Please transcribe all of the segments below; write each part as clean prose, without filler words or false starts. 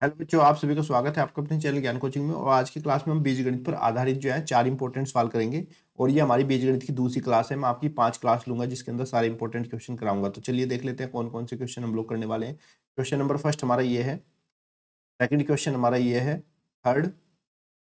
Hello बच्चों, आप सभी का स्वागत है आपका अपने चैनल ज्ञान कोचिंग में। और आज की क्लास में हम बीजगणित पर आधारित जो है 4 इंपॉर्टेंट सवाल करेंगे। और ये हमारी बीजगणित की दूसरी क्लास है। मैं आपकी 5 क्लास लूंगा जिसके अंदर सारे इंपॉर्टेंट क्वेश्चन कराऊंगा। तो चलिए देख लेते हैं कौन कौन से क्वेश्चन हम लोग करने वाले हैं। क्वेश्चन नंबर फर्स्ट हमारा ये है, सेकंड क्वेश्चन हमारा ये है, थर्ड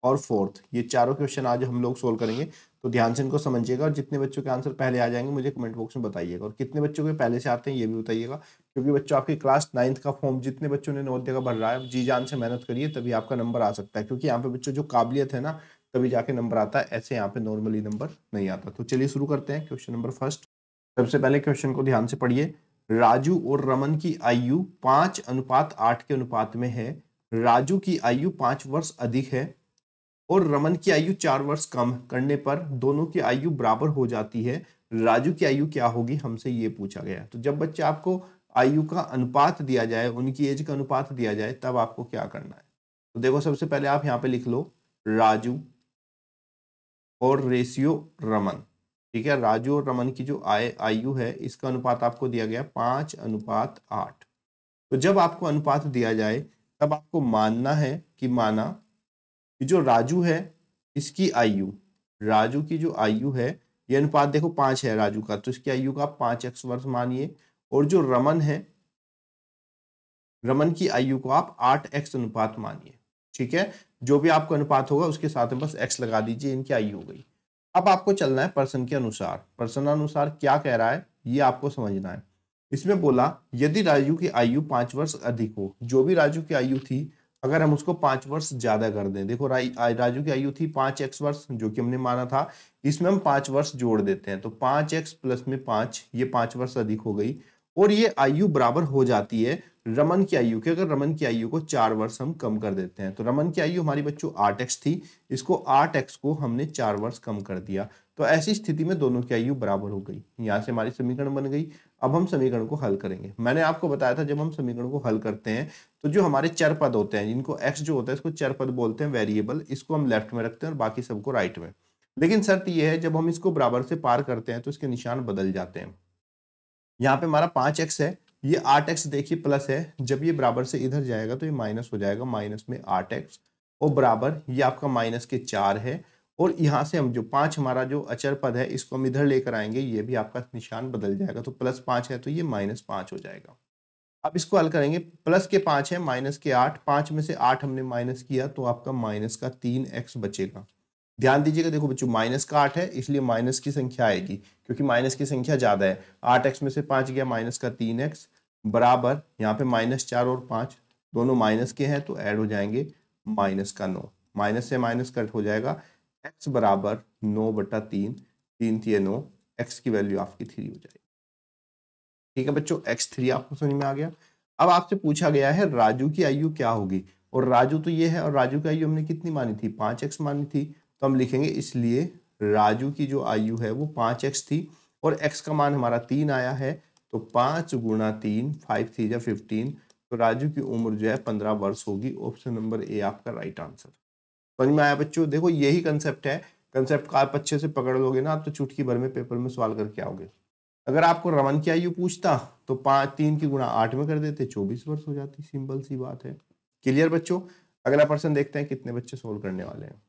और फोर्थ, ये चारों क्वेश्चन आज हम लोग सोल्व करेंगे। तो ध्यान से इनको समझिएगा और जितने बच्चों के आंसर पहले आ जाएंगे मुझे कमेंट बॉक्स में बताइएगा। और कितने बच्चों के पहले से आते हैं ये भी बताइएगा, क्योंकि बच्चों आपकी क्लास 9th का फॉर्म जितने बच्चों ने नवोदय का भर रहा है जी जान से मेहनत करिए, तभी आपका नंबर आ सकता है। क्योंकि यहाँ पे बच्चों जो काबिलियत है ना, तभी जाके नंबर आता है, ऐसे यहाँ पे नॉर्मली नंबर नहीं आता। तो चलिए शुरू करते हैं क्वेश्चन नंबर फर्स्ट। सबसे पहले क्वेश्चन को ध्यान से पढ़िए। राजू और रमन की आयु 5:8 के अनुपात में है। राजू की आयु 5 वर्ष अधिक है और रमन की आयु 4 वर्ष कम करने पर दोनों की आयु बराबर हो जाती है। राजू की आयु क्या होगी, हमसे ये पूछा गया है। तो जब बच्चे आपको आयु का अनुपात दिया जाए, उनकी एज का अनुपात दिया जाए, तब आपको क्या करना है। तो देखो सबसे पहले आप यहाँ पे लिख लो राजू और रेशियो रमन। ठीक है, राजू और रमन की जो आयु है इसका अनुपात आपको दिया गया 5:8। तो जब आपको अनुपात दिया जाए तब आपको मानना है कि माना कि जो राजू है इसकी आयु, राजू की जो आयु है, ये अनुपात देखो 5 है राजू का, तो इसकी आयु का 5x वर्ष मानिए। और जो रमन है, रमन की आयु को आप 8x अनुपात मानिए। ठीक है, जो भी आपका अनुपात होगा उसके साथ में बस x लगा दीजिए, इनकी आयु हो गई। अब आपको चलना है प्रश्न के अनुसार। प्रश्नानुसार क्या कह रहा है ये आपको समझना है। इसमें बोला यदि राजू की आयु 5 वर्ष अधिक हो, जो भी राजू की आयु थी अगर हम उसको 5 वर्ष ज्यादा कर दें, देखो राजू की आयु थी 5x वर्ष जो कि हमने माना था, इसमें हम 5 वर्ष जोड़ देते हैं तो 5x प्लस में 5, ये 5 वर्ष अधिक हो गई। और ये आयु बराबर हो जाती है रमन की आयु के। अगर रमन की आयु को 4 वर्ष हम कम कर देते हैं, तो रमन की आयु हमारी बच्चों 8x थी, इसको 8x को हमने 4 वर्ष कम कर दिया, तो ऐसी स्थिति में दोनों की आयु बराबर हो गई। यहां से हमारी समीकरण बन गई। अब हम समीकरण को हल करेंगे। मैंने आपको बताया था जब हम समीकरण को हल करते हैं तो जो हमारे चर पद होते हैं, जिनको x जो होता है इसको चर पद बोलते हैं, वेरिएबल, इसको हम लेफ्ट में रखते हैं और बाकी सबको राइट में। लेकिन शर्त यह है जब हम इसको बराबर से पार करते हैं तो इसके निशान बदल जाते हैं। यहाँ पे हमारा 5x है, ये 8x देखिए प्लस है, जब ये बराबर से इधर जाएगा तो ये माइनस हो जाएगा, माइनस में 8x और बराबर ये आपका माइनस के 4 है। और यहाँ से हम जो 5 हमारा जो अचर पद है इसको हम इधर लेकर आएंगे, ये भी आपका निशान बदल जाएगा, तो +5 है तो ये -5 हो जाएगा। अब इसको हल करेंगे, प्लस के 5 है, माइनस के 8, 5 में से 8 हमने माइनस किया तो आपका माइनस का 3x बचेगा। ध्यान दीजिएगा, देखो बच्चों माइनस का 8 है इसलिए माइनस की संख्या आएगी, क्योंकि माइनस की संख्या ज्यादा है। 8x में से 5 गया, माइनस का 3x बराबर यहाँ पे -4 और 5 दोनों माइनस के हैं तो ऐड हो जाएंगे माइनस का 9। माइनस से माइनस कट हो जाएगा, x बराबर 9/3, 3 3 9, x की वैल्यू आपकी 3 हो जाएगी। ठीक है बच्चों, x3 आपको समझ में आ गया। अब आपसे पूछा गया है राजू की आयु क्या होगी, और राजू तो ये है और राजू की आयु हमने कितनी मानी थी, 5x मानी थी, तो हम लिखेंगे इसलिए राजू की जो आयु है वो 5x थी और x का मान हमारा 3 आया है, तो 5 गुणा 3, 5 3 जा 15, तो राजू की उम्र जो है 15 वर्ष होगी। ऑप्शन नंबर ए आपका राइट आंसर। समझ में आया बच्चों, देखो यही कंसेप्ट है। कंसेप्ट को आप अच्छे से पकड़ लोगे ना, आप तो चुटकी भर में पेपर में सवाल करके आओगे। अगर आपको रमन की आयु पूछता तो 3 की गुणा 8 में कर देते, 24 वर्ष हो जाती, सिंपल सी बात है। क्लियर बच्चों, अगला प्रश्न देखते हैं कितने बच्चे सोल्व करने वाले हैं।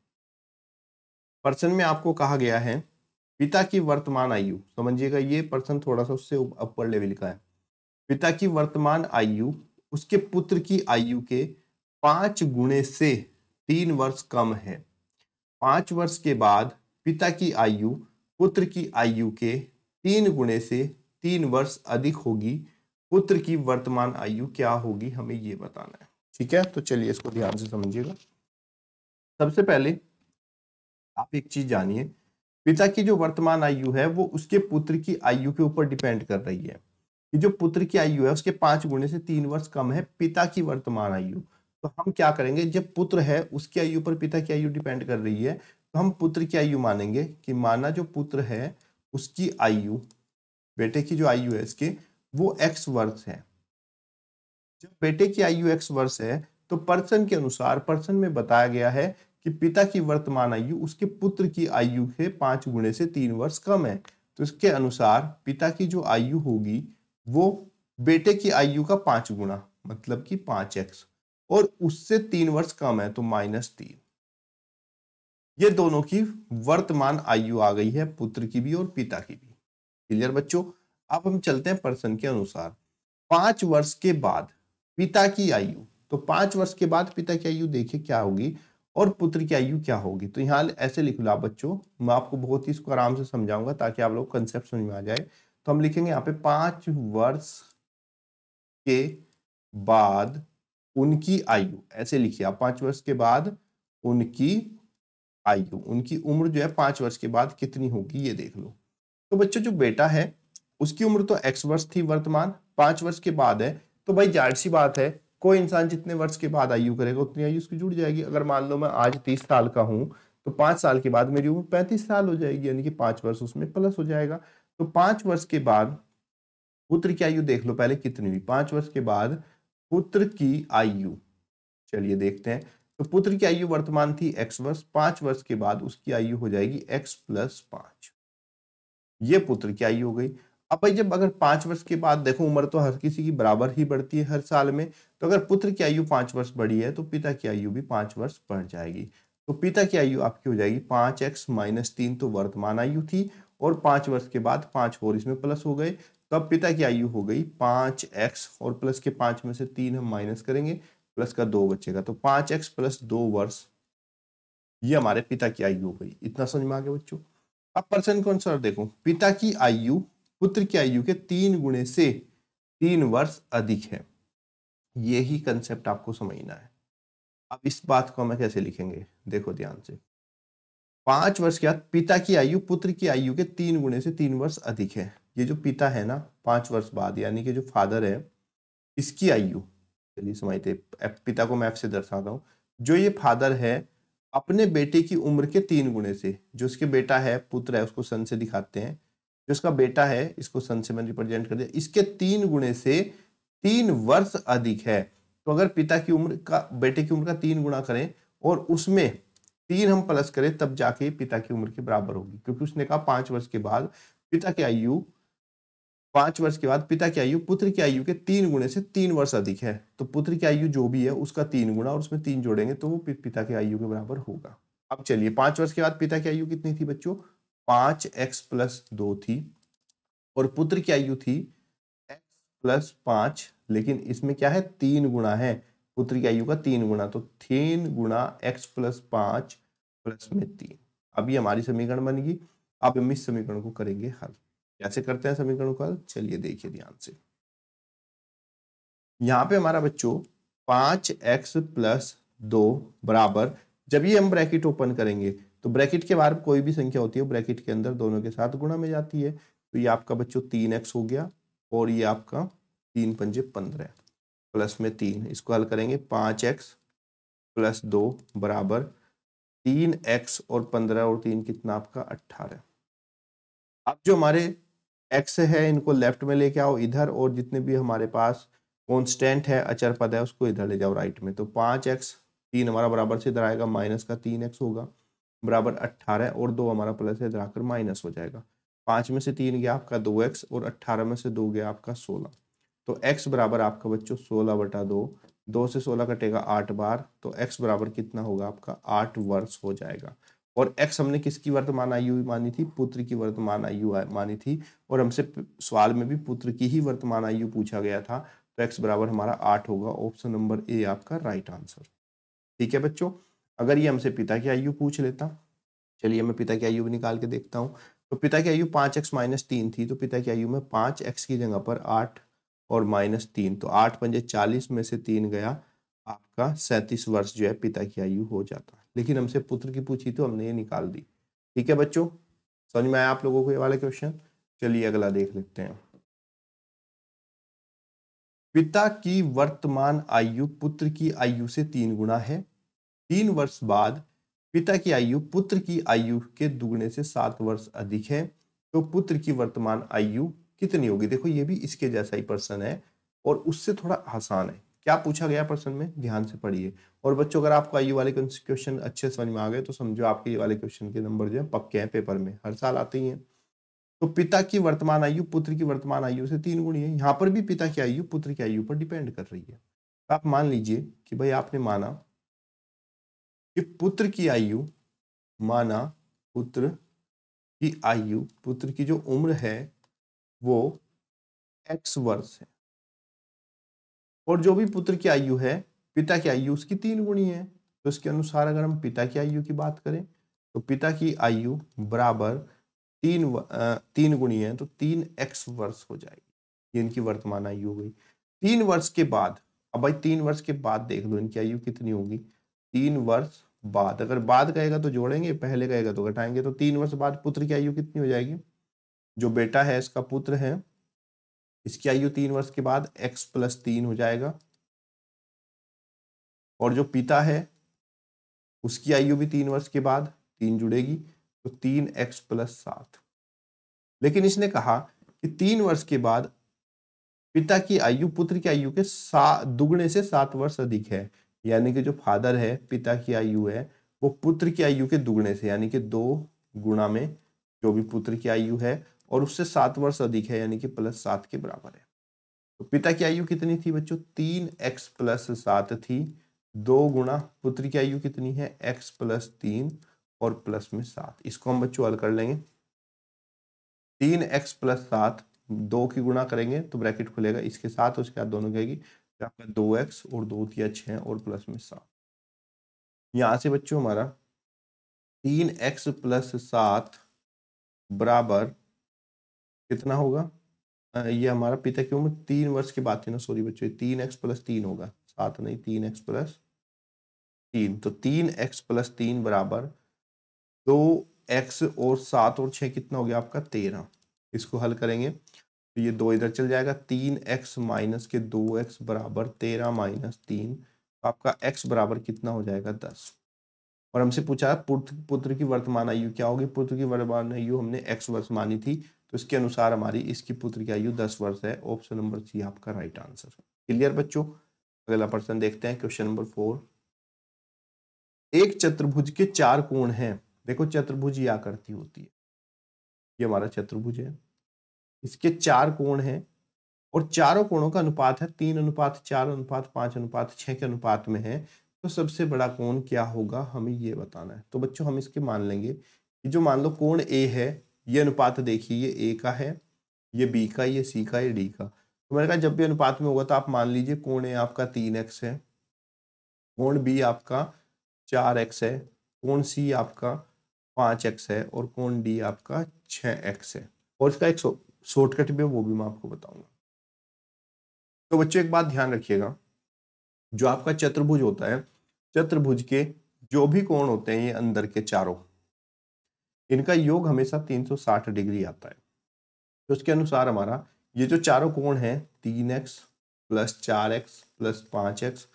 प्रश्न में आपको कहा गया है पिता की वर्तमान आयु, समझिएगा ये प्रश्न थोड़ा सा उससे ऊपर लेवल का है। पिता की वर्तमान आयु उसके पुत्र की आयु के 5 गुणे से 3 वर्ष कम है। 5 वर्ष के बाद पिता की आयु पुत्र की आयु के 3 गुणे से 3 वर्ष अधिक होगी। पुत्र की वर्तमान आयु क्या होगी, हमें ये बताना है। ठीक है, तो चलिए इसको ध्यान से समझिएगा। सबसे पहले आप एक चीज जानिए, पिता की जो वर्तमान आयु है वो उसके पुत्र की आयु के ऊपर डिपेंड कर रही है। कि जो पुत्र की आयु है उसके 5 गुणे से 3 वर्ष कम है पिता की वर्तमान आयु। तो हम क्या करेंगे, जब पुत्र है उसकी आयु पर पिता की आयु डिपेंड कर रही है, तो हम पुत्र की आयु मानेंगे कि माना जो पुत्र है उसकी आयु, बेटे की जो आयु है इसके, वो x वर्ष है। जब बेटे की आयु x वर्ष है तो प्रश्न के अनुसार, प्रश्न में बताया गया है कि पिता की वर्तमान आयु उसके पुत्र की आयु के 5 गुणे से 3 वर्ष कम है, तो इसके अनुसार पिता की जो आयु होगी वो बेटे की आयु का 5 गुना, मतलब कि 5x। और उससे 3 वर्ष कम है तो -3। ये दोनों की वर्तमान आयु आ गई है, पुत्र की भी और पिता की भी। क्लियर बच्चों। अब हम चलते हैं प्रश्न के अनुसार। 5 वर्ष के बाद पिता की आयु, तो 5 वर्ष के बाद पिता की आयु देखिए क्या होगी और पुत्र की आयु क्या होगी। तो यहाँ ऐसे लिख लो आप बच्चों, मैं आपको बहुत ही इसको आराम से समझाऊंगा ताकि आप लोग कंसेप्ट समझ में आ जाए। तो हम लिखेंगे यहाँ पे 5 वर्ष के बाद उनकी आयु, ऐसे लिखिए आप, 5 वर्ष के बाद उनकी आयु, उनकी उम्र जो है 5 वर्ष के बाद कितनी होगी ये देख लो। तो बच्चों जो बेटा है उसकी उम्र तो x वर्ष थी वर्तमान, 5 वर्ष के बाद है, तो भाई जाहिर सी बात है कोई इंसान जितने वर्ष के बाद आयु करेगा उतनी आयु उसकी जुड़ जाएगी। अगर मान लो मैं आज 30 साल का हूं तो 5 साल के बाद मेरी उम्र 35 साल हो जाएगी, यानी कि 5 वर्ष उसमें प्लस हो जाएगा। तो 5 वर्ष के बाद पुत्र की आयु देख लो पहले कितनी हुई। 5 वर्ष के बाद पुत्र की आयु, चलिए देखते हैं। तो पुत्र की आयु वर्तमान थी x वर्ष, 5 वर्ष के बाद उसकी आयु हो जाएगी x + 5। ये पुत्र की आयु हो गई। अब भाई जब अगर 5 वर्ष के बाद देखो उम्र तो हर किसी की बराबर ही बढ़ती है हर साल में, तो अगर पुत्र की आयु 5 वर्ष बढ़ी है तो पिता की आयु भी 5 वर्ष बढ़ जाएगी। तो पिता की आयु आपकी हो जाएगी 5x - 3, तो वर्तमान आयु थी, और 5 वर्ष के बाद 5 और इसमें प्लस हो गए, तो अब पिता की आयु हो गई 5x, और प्लस के 5 में से 3 हम माइनस करेंगे, प्लस का 2 बचेगा, तो 5x + 2 वर्ष ये हमारे पिता की आयु हो गई। इतना समझ में आ गया बच्चों। अब प्रश्न के अनुसार देखो, पिता की आयु पुत्र की आयु के 3 गुणे से 3 वर्ष अधिक है, यही कंसेप्ट आपको समझना है। अब इस बात को हमें कैसे लिखेंगे, देखो ध्यान से। 5 वर्ष के बाद पिता की आयु पुत्र की आयु के 3 गुणे से 3 वर्ष अधिक है। ये जो पिता है ना 5 वर्ष बाद, यानी कि जो फादर है इसकी आयु, चलिए समझते, पिता को मैं F से दर्शाता हूं। जो ये फादर है अपने बेटे की उम्र के 3 गुणे से, जो उसके बेटा है पुत्र है उसको सन से दिखाते हैं, जो उसका बेटा है इसको सन से मैं रिप्रेजेंट कर दिया, इसके 3 गुणे से 3 वर्ष अधिक है। तो अगर पिता की उम्र का बेटे की उम्र का 3 गुणा करें और उसमें 3 हम प्लस करें तब जाके पिता की उम्र के बराबर होगी, क्योंकि उसने कहा 5 वर्ष के बाद पिता की आयु, 5 वर्ष के बाद पिता की आयु पुत्र की आयु के 3 गुणे से 3 वर्ष अधिक है। तो पुत्र की आयु जो भी है उसका 3 गुणा और उसमें 3 जोड़ेंगे तो वो पिता की आयु के बराबर होगा। अब चलिए 5 वर्ष के बाद पिता की आयु कितनी थी बच्चों, 5x + 2 थी, और पुत्र की आयु थी x + 5, लेकिन इसमें क्या है 3 गुणा है, पुत्र की आयु का 3 गुणा, तो 3 गुणा x + 5 प्लस में 3। अभी हमारी समीकरण बन गई। अब हम इस समीकरण को करेंगे हल। कैसे करते हैं समीकरण को हल, चलिए देखिए ध्यान से। यहाँ पे हमारा बच्चों 5x + 2 बराबर, जब ये हम ब्रैकेट ओपन करेंगे तो ब्रैकेट के बाहर कोई भी संख्या होती है ब्रैकेट के अंदर दोनों के साथ गुणा में जाती है। तो ये आपका बच्चों 3x हो गया, और ये आपका 3 × 5 = 15 प्लस में 3, इसको हल करेंगे 5x + 2 बराबर 3x, और 15 और 3 कितना आपका 18। अब जो हमारे x है इनको लेफ्ट में लेके आओ इधर, और जितने भी हमारे पास कांस्टेंट है अचर पद है उसको इधर ले जाओ राइट में। तो 5x, 3 हमारा बराबर से इधर आएगा, माइनस का 3x होगा बराबर 18, और 2 हमारा प्लस है इधर आकर माइनस हो जाएगा। 5 में से 3 गया आपका 2x, और 18 में से 2 गया आपका 16। तो x बराबर आपका बच्चों 16/2, 2 से 16 कटेगा 8 बार, तो x बराबर कितना होगा आपका 8 वर्ष हो जाएगा। और x हमने किसकी वर्तमान आयु मानी थी, पुत्र की वर्तमान आयु मानी थी, और हमसे सवाल में भी पुत्र की ही वर्तमान आयु पूछा गया था, तो x बराबर हमारा 8 होगा। ऑप्शन नंबर ए आपका राइट आंसर। ठीक है बच्चों। अगर ये हमसे पिता की आयु पूछ लेता, चलिए मैं पिता की आयु भी निकाल के देखता हूँ। तो पिता की आयु 5x - 3 थी, तो पिता की आयु में 5x की जगह पर 8 और -3, तो 8 × 5 = 40 में से 3 गया आपका 37 वर्ष जो है पिता की आयु हो जाता है। लेकिन हमसे पुत्र की पूछी तो हमने ये निकाल दी। ठीक है बच्चों, समझ में आया आप लोगों को ये वाला क्वेश्चन। चलिए अगला देख लेते हैं। पिता की वर्तमान आयु पुत्र की आयु से 3 गुना है। 3 वर्ष बाद पिता की आयु पुत्र की आयु के दुगने से 7 वर्ष अधिक है, तो पुत्र की वर्तमान आयु कितनी होगी। देखो ये भी इसके जैसा ही प्रश्न है और उससे थोड़ा आसान है। क्या पूछा गया प्रश्न में, ध्यान से पढ़िए। और बच्चों अगर आपको आयु वाले क्वेश्चन अच्छे समझ में आ गए तो समझो आपके ये वाले क्वेश्चन के नंबर जो है पक्के हैं, पेपर में हर साल आते ही हैं। तो पिता की वर्तमान आयु पुत्र की वर्तमान आयु से 3 गुनी है। यहाँ पर भी पिता की आयु पुत्र की आयु पर डिपेंड कर रही है। तो आप मान लीजिए कि भाई आपने माना कि पुत्र की आयु, माना पुत्र की आयु, पुत्र की जो उम्र है वो x वर्ष है, और जो भी पुत्र की आयु है पिता की आयु उसकी 3 गुनी है। तो इसके अनुसार अगर हम पिता की आयु की बात करें तो पिता की आयु बराबर 3 गुनी है, तो 3x वर्ष हो जाएगी। ये इनकी वर्तमान आयु हो गई। 3 वर्ष के बाद, अब भाई 3 वर्ष के बाद देख लो इनकी आयु कितनी होगी। 3 वर्ष बाद, अगर बाद कहेगा तो जोड़ेंगे, पहले कहेगा तो घटाएंगे। तो 3 वर्ष बाद पुत्र की आयु कितनी हो जाएगी। जो बेटा है इसका पुत्र है, इसकी आयु 3 वर्ष के बाद x + 3 हो जाएगा, और जो पिता है उसकी आयु भी 3 वर्ष के बाद 3 जुड़ेगी, तो 3x + 7। लेकिन इसने कहा कि 3 वर्ष के बाद पिता की आयु पुत्र की आयु के दुगने से 7 वर्ष अधिक है। यानी कि जो फादर है, पिता की आयु है वो पुत्र की आयु के दुगने से, यानी कि 2 गुणा में जो भी पुत्र की आयु है और उससे 7 वर्ष अधिक है, यानी कि +7 के बराबर है। तो पिता की आयु कितनी थी बच्चों, 3x + 7 थी। 2 गुणा पुत्र की आयु कितनी है, x + 3 और प्लस में 7। इसको हम बच्चों हल कर लेंगे। 3x + 7, 2 की गुणा करेंगे तो ब्रैकेट खुलेगा, इसके साथ उसके बाद दोनों कहेगी, तो आपका 2x और 2 × 6 और प्लस में 7। यहाँ से बच्चों हमारा 3x + 7 बराबर कितना होगा, ये हमारा पिता की उम्र 3 वर्ष की बात थी ना, सॉरी बच्चों, 3x + 3 होगा, 7 नहीं, 3x + 3। तो 3x + 3 बराबर 2x और 7 और 6 कितना हो गया आपका 13। इसको हल करेंगे तो ये 2 इधर चल जाएगा, 3x - 2x बराबर 13 - 3। आपका x बराबर कितना हो जाएगा 10। और हमसे पूछा पुत्र की वर्तमान आयु क्या होगी। पुत्र की वर्तमान आयु हमने x वर्ष मानी थी, तो इसके अनुसार हमारी इसकी पुत्र की आयु 10 वर्ष है। ऑप्शन नंबर सी आपका राइट आंसर है। क्लियर बच्चों। अगला प्रश्न देखते हैं, क्वेश्चन नंबर 4। एक चतुर्भुज के 4 कोण हैं। देखो चतुर्भुज ये आकृति होती है, ये हमारा चतुर्भुज है, इसके 4 कोण हैं और चारों कोणों का अनुपात है 3:4:5:5 के अनुपात में है। तो सबसे बड़ा कोण क्या होगा, हमें ये बताना है। तो बच्चों हम इसके मान लेंगे कि जो मान लो कोण ए है, ये अनुपात देखिए, ये ए का है, ये बी का, ये सी का, ये डी का। तो मैंने कहा जब भी अनुपात में होगा तो आप मान लीजिए कोण ए आपका 3x है, कोण बी आपका 4x है, कोण सी आपका 5x है और कोण डी आपका 6x है। और इसका एक शॉर्टकट भी है, वो भी मैं आपको बताऊंगा। तो बच्चों एक बात ध्यान रखिएगा, जो आपका चतुर्भुज होता है, चतुर्भुज के जो भी कोण होते हैं ये अंदर के चारों, इनका योग हमेशा 360 डिग्री आता है। तो उसके अनुसार हमारा ये जो चारों कोण हैं 3x + 4x + 5x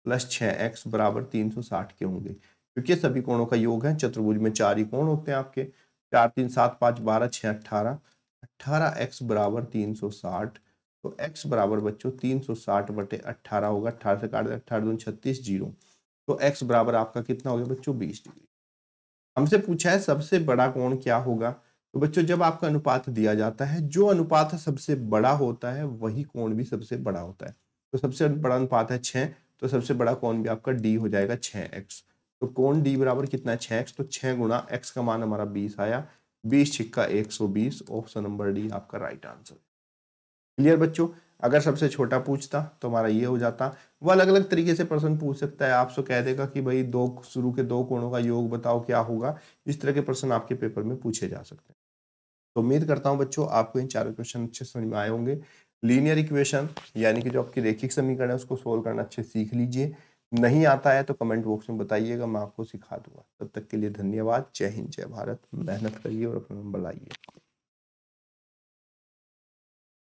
+ 6x बराबर 360 के होंगे, क्योंकि सभी कोणों का योग है। चतुर्भुज में 4 ही कोण होते हैं आपके, 4 3 7 5 12 6 18, 18x बराबर 360। तो x बराबर बच्चों 360/18 होगा। 18 से काट दे, 18 दूनी 36, 0। तो x बराबर आपका कितना हो गया बच्चों 20 डिग्री। हमसे पूछा है सबसे बड़ा कोण क्या होगा। तो बच्चों जब आपका अनुपात दिया जाता है, जो अनुपात सबसे बड़ा होता है वही कोण भी सबसे बड़ा होता है। तो सबसे बड़ा अनुपात है 6, तो सबसे बड़ा कोण भी आपका डी हो जाएगा 6x। तो कोण डी बराबर कितना है 6x, तो 6 गुणा x का मान हमारा 20 आया, 20 × 120। ऑप्शन नंबर डी आपका राइट आंसर। क्लियर बच्चों। अगर सबसे छोटा पूछता तो हमारा ये हो जाता। वो अलग अलग तरीके से प्रश्न पूछ सकता है, आपसे कह देगा कि भाई शुरू के 2 कोणों का योग बताओ क्या होगा। इस तरह के प्रश्न आपके पेपर में पूछे जा सकते हैं। तो उम्मीद करता हूं बच्चों आपको इन चारों क्वेश्चन अच्छे समझ में आए होंगे। लीनियर इक्वेशन यानी कि जो आपकी रेखिक समीकरण है उसको सोल्व करना अच्छे सीख लीजिए। नहीं आता है तो कमेंट बॉक्स में बताइएगा, मैं आपको सिखा दूंगा। तब तक के लिए धन्यवाद। जय हिंद, जय भारत। मेहनत करिए और अपना नंबर लाइए।